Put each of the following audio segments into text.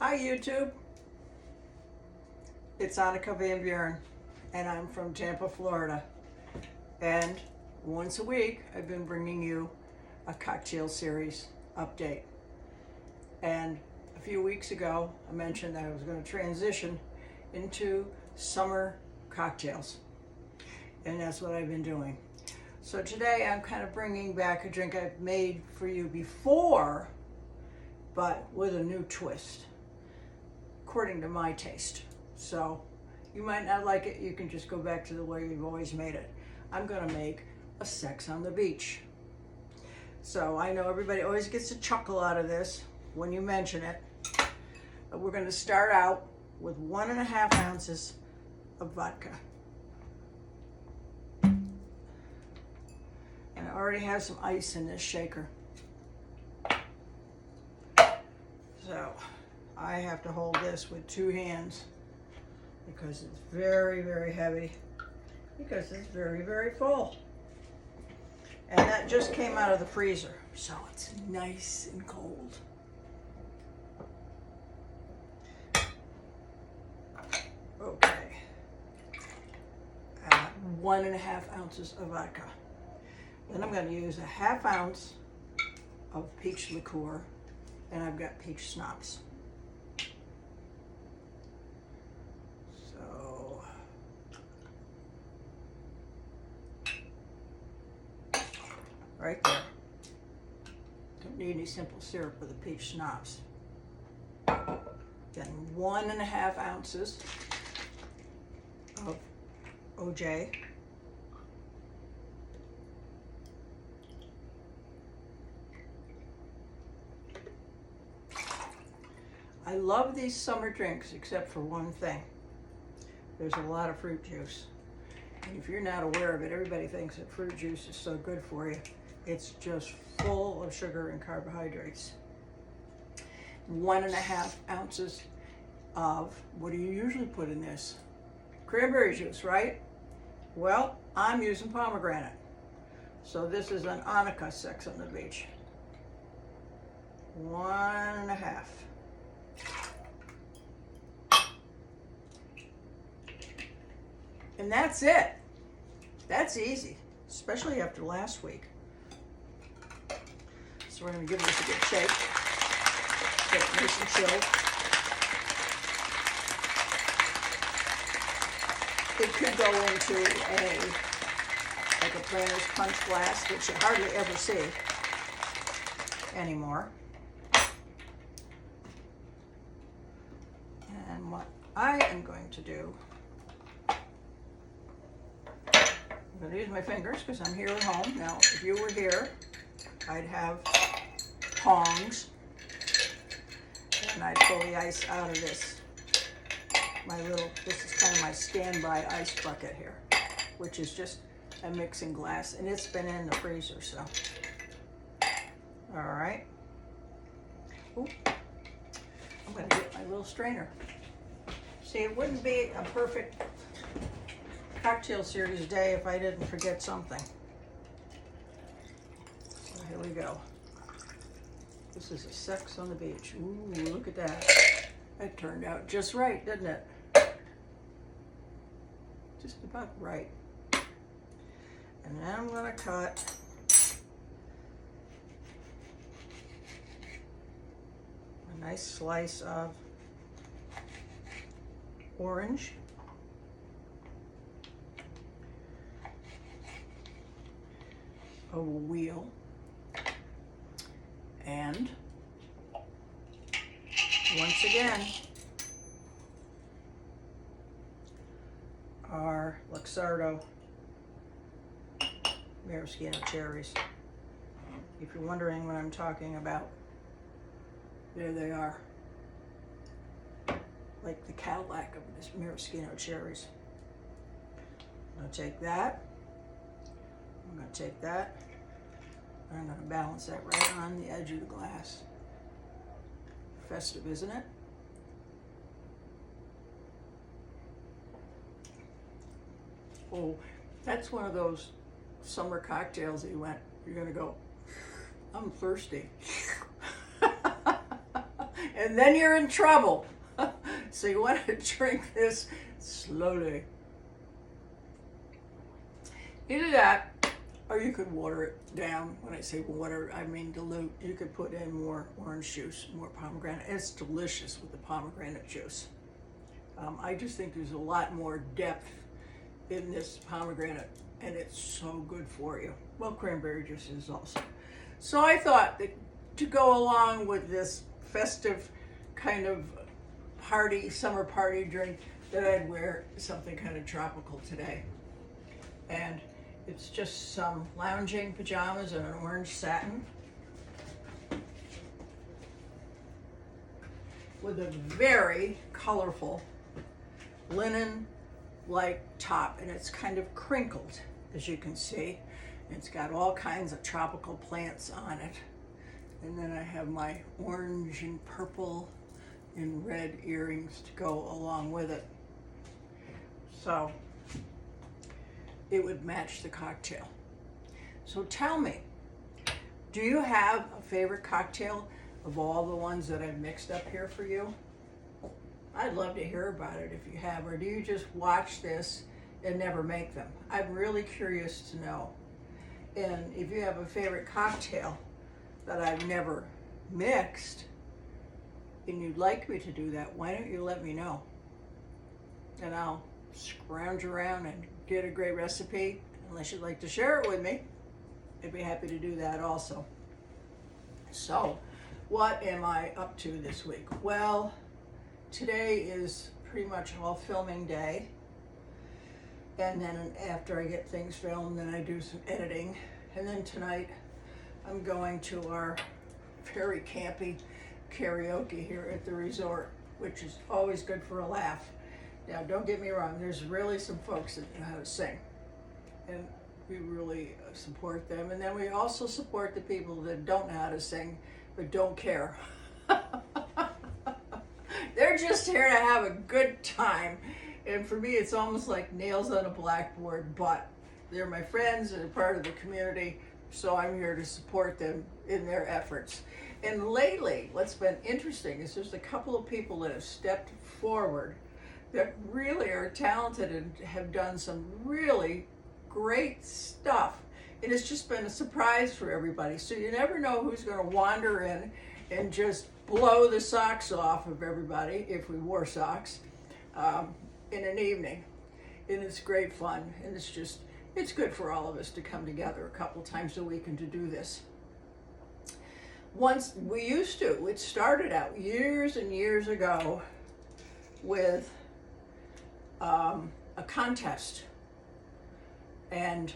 Hi YouTube, it's Anneke Van Buren and I'm from Tampa, Florida. And once a week I've been bringing you a cocktail series update. And a few weeks ago I mentioned that I was going to transition into summer cocktails. And that's what I've been doing. So today I'm kind of bringing back a drink I've made for you before, but with a new twist, according to my taste. So you might not like it, you can just go back to the way you've always made it. I'm gonna make a sex on the beach. So I know everybody always gets a chuckle out of this when you mention it, but we're gonna start out with 1.5 ounces of vodka. And I already have some ice in this shaker. So I have to hold this with 2 hands because it's very, very heavy, because it's very, very full. And that just came out of the freezer, so it's nice and cold. Okay, 1.5 ounces of vodka. Then I'm going to use 1/2 ounce of peach liqueur, and I've got peach schnapps. So right there. Don't need any simple syrup with the peach schnapps. Then 1.5 ounces of OJ. I love these summer drinks except for one thing. There's a lot of fruit juice. And if you're not aware of it, everybody thinks that fruit juice is so good for you. It's just full of sugar and carbohydrates. 1.5 ounces of, what do you usually put in this? Cranberry juice, right? Well, I'm using pomegranate. So this is an Anneke Sex on the Beach. 1.5. And that's it. That's easy, especially after last week. So we're going to give this a good shake. Get it nice and chilled. It could go into like a planter's punch glass, which you hardly ever see anymore. And what I am going to do, I'm going to use my fingers because I'm here at home. Now, if you were here, I'd have tongs, and I'd pull the ice out of this. This is kind of my standby ice bucket here, which is just a mixing glass, and it's been in the freezer, so. All right. Ooh, I'm going to get my little strainer. See, it wouldn't be a perfect cocktail series day if I didn't forget something. So here we go. This is a sex on the beach. Ooh, look at that. That turned out just right, didn't it? Just about right. And then I'm going to cut a nice slice of orange. A wheel, and once again our Luxardo maraschino cherries. If you're wondering what I'm talking about, there they are, like the Cadillac of this maraschino cherries. I'm going to take that. I'm going to take that. I'm going to balance that right on the edge of the glass. Festive, isn't it? Oh, that's one of those summer cocktails that you're going to go, I'm thirsty. and then you're in trouble. So you want to drink this slowly. Either that, or you could water it down. When I say water, I mean dilute. You could put in more orange juice, more pomegranate. It's delicious with the pomegranate juice. I just think there's a lot more depth in this pomegranate, and it's so good for you. Well, cranberry juice is also. So I thought that to go along with this festive kind of party, summer party drink, that I'd wear something kind of tropical today. And it's just some lounging pajamas and an orange satin with a very colorful linen-like top, and it's kind of crinkled, as you can see. It's got all kinds of tropical plants on it. And then I have my orange and purple and red earrings to go along with it. So it would match the cocktail. So tell me, do you have a favorite cocktail of all the ones that I've mixed up here for you? I'd love to hear about it if you have, or do you just watch this and never make them? I'm really curious to know. And if you have a favorite cocktail that I've never mixed and you'd like me to do that, why don't you let me know? And I'll scrounge around and get a great recipe. Unless you'd like to share it with me, I'd be happy to do that also. So, what am I up to this week? Well, today is pretty much all filming day. And then after I get things filmed, then I do some editing. And then tonight, I'm going to our very campy karaoke here at the resort, which is always good for a laugh. Now, don't get me wrong, there's really some folks that know how to sing. And we really support them. And then we also support the people that don't know how to sing, but don't care. They're just here to have a good time. And for me, it's almost like nails on a blackboard, but they're my friends and they're part of the community, so I'm here to support them in their efforts. And lately, what's been interesting is there's a couple of people that have stepped forward that really are talented and have done some really great stuff. And it's just been a surprise for everybody. So you never know who's going to wander in and just blow the socks off of everybody, if we wore socks, in an evening. And it's great fun. And it's good for all of us to come together a couple times a week and to do this. Once we used to, it started out years and years ago with a contest. And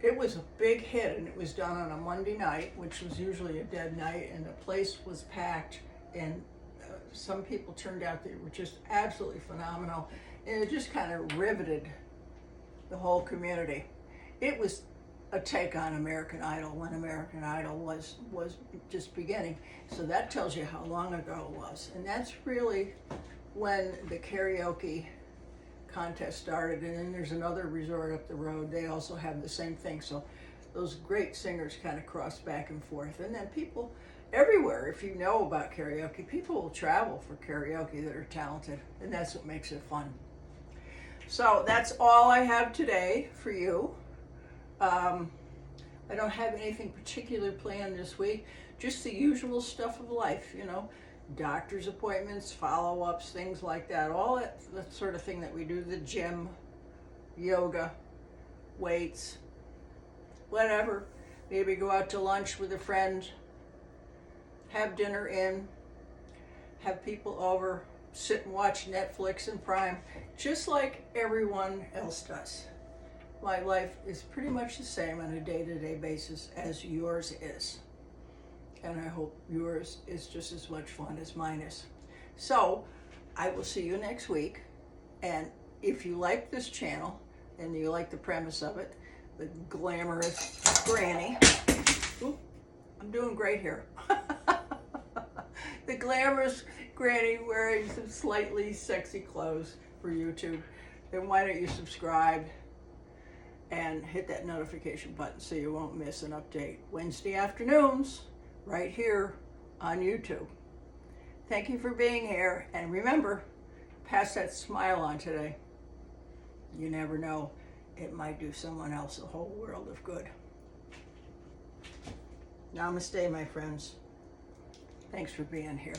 it was a big hit, and it was done on a Monday night, which was usually a dead night, and the place was packed, and some people turned out that were just absolutely phenomenal, and it just kind of riveted the whole community. It was a take on American Idol when American Idol was just beginning, so that tells you how long ago it was. And that's really when the karaoke contest started. And then there's another resort up the road, they also have the same thing. So those great singers kind of cross back and forth. And then people everywhere, if you know about karaoke, people will travel for karaoke that are talented, and that's what makes it fun. So that's all I have today for you. I don't have anything particular planned this week, just the usual stuff of life, doctor's appointments, follow-ups, things like that, all that sort of thing that we do, the gym, yoga, weights, whatever. Maybe go out to lunch with a friend, have dinner in, have people over, sit and watch Netflix and Prime, just like everyone else does. My life is pretty much the same on a day-to-day basis as yours is. And I hope yours is just as much fun as mine is. So, I will see you next week. And if you like this channel, and you like the premise of it, the glamorous granny, ooh, I'm doing great here. The glamorous granny wearing some slightly sexy clothes for YouTube, then why don't you subscribe and hit that notification button so you won't miss an update Wednesday afternoons right here on YouTube. Thank you for being here. And remember, pass that smile on today. You never know. It might do someone else a whole world of good. Namaste, my friends. Thanks for being here.